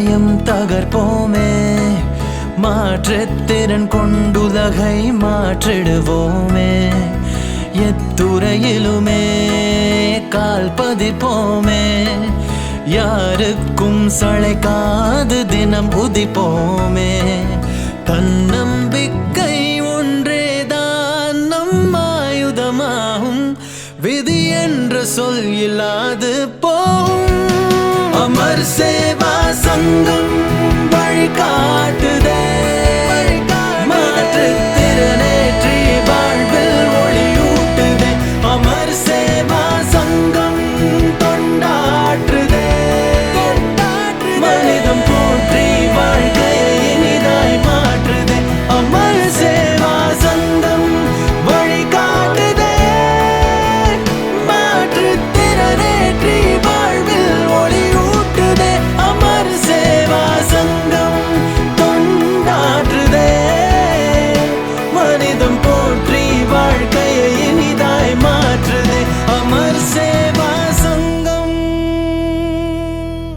அனைத்தையும் தகர்ப்போமே, மாற்றுத்திறன் கொண்டுலகை மாற்றிடுவோமே, எத்துறையிலுமே கால் பதிப்போமே, யாருக்கும் சளைக்காது தினம் உதிப்போமே. தன்னம்பிக்கை ஒன்றேதான் நம் ஆயுதமாகும், விதி என்ற சொல் இல்லாது போகும். அமர் சேவா சங்கம் வழிகாட்டுதே.